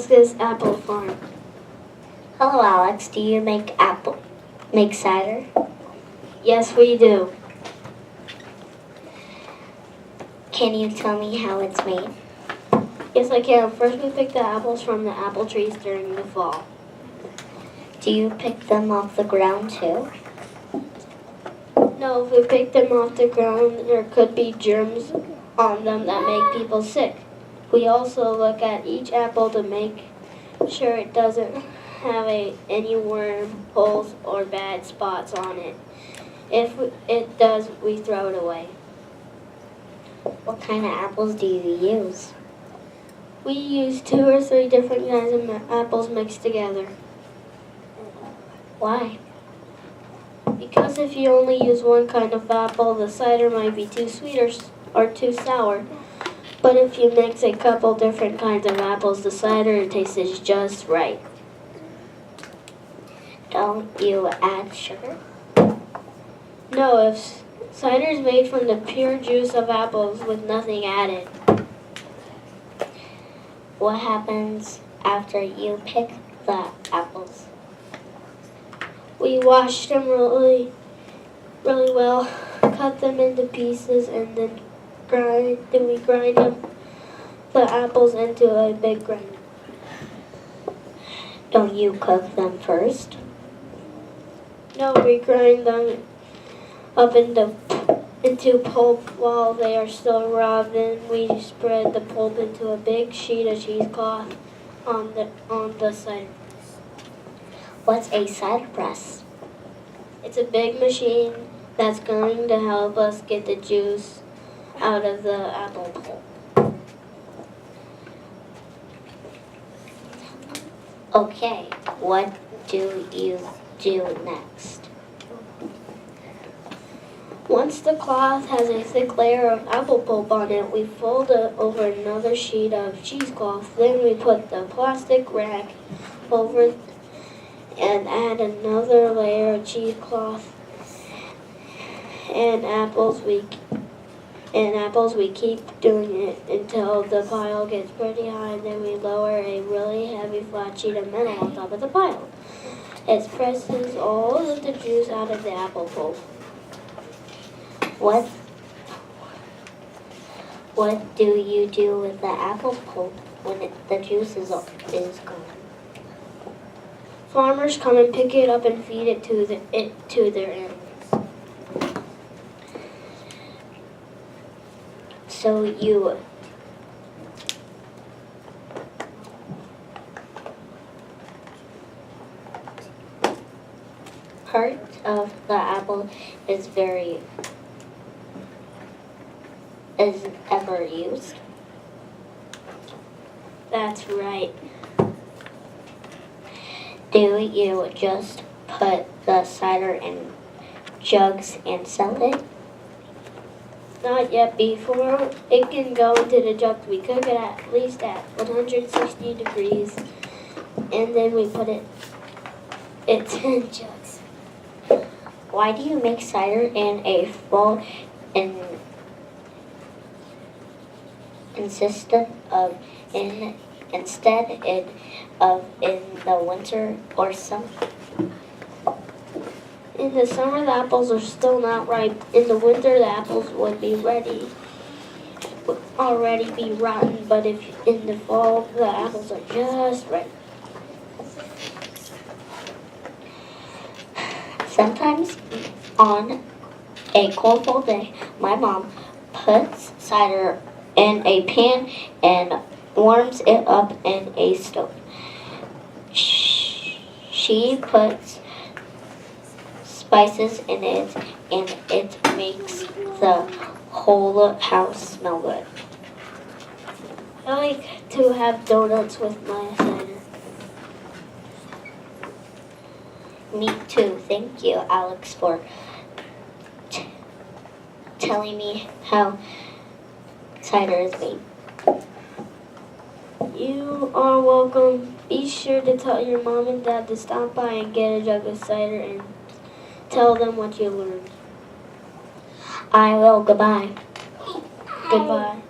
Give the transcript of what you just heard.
Alex's apple farm. Hello, Alex. Do you make cider? Yes, we do. Can you tell me how it's made? Yes, I can. First, we pick the apples from the apple trees during the fall. Do you pick them off the ground too? No, if we pick them off the ground, there could be germs on them that make people sick. We also look at each apple to make sure it doesn't have any worm holes or bad spots on it. If it does, we throw it away. What kind of apples do you use? We use 2 or 3 different kinds of apples mixed together. Why? Because if you only use one kind of apple, the cider might be too sweet or too sour. But if you mix a couple different kinds of apples, the cider tastes just right. Don't you add sugar? No, if cider is made from the pure juice of apples with nothing added. What happens after you pick the apples? We wash them really well, cut them into pieces, and then we grind the apples into a big grinder. Don't you cook them first? No, we grind them up into pulp while they are still raw. Then we spread the pulp into a big sheet of cheesecloth on the cider. What's a cider press? It's a big machine that's going to help us get the juice out of the apple pulp. Okay, what do you do next? Once the cloth has a thick layer of apple pulp on it, we fold it over another sheet of cheesecloth. Then we put the plastic rag over and add another layer of cheesecloth and apples. We keep doing it until the pile gets pretty high, and then we lower a really heavy flat sheet of metal on top of the pile. It presses all of the juice out of the apple pulp. What do you do with the apple pulp when the juice is gone? Farmers come and pick it up and feed it to their animals. So you part of the apple is ever used? That's right. Do you just put the cider in jugs and sell it? Not yet. Before it can go into the jug, we cook it at least at 160 degrees, and then we put it in jugs. Why do you make cider in a fall instead of in the winter or summer? In the summer, the apples are still not ripe. In the winter, the apples would already be rotten. But if in the fall, the apples are just ripe. Sometimes on a cold fall day, my mom puts cider in a pan and warms it up in a stove. She puts spices in it, and it makes the whole house smell good. I like to have donuts with my cider. Me too. Thank you, Alex, for telling me how cider is made. You are welcome. Be sure to tell your mom and dad to stop by and get a jug of cider and tell them what you learned. I will. Goodbye. Goodbye.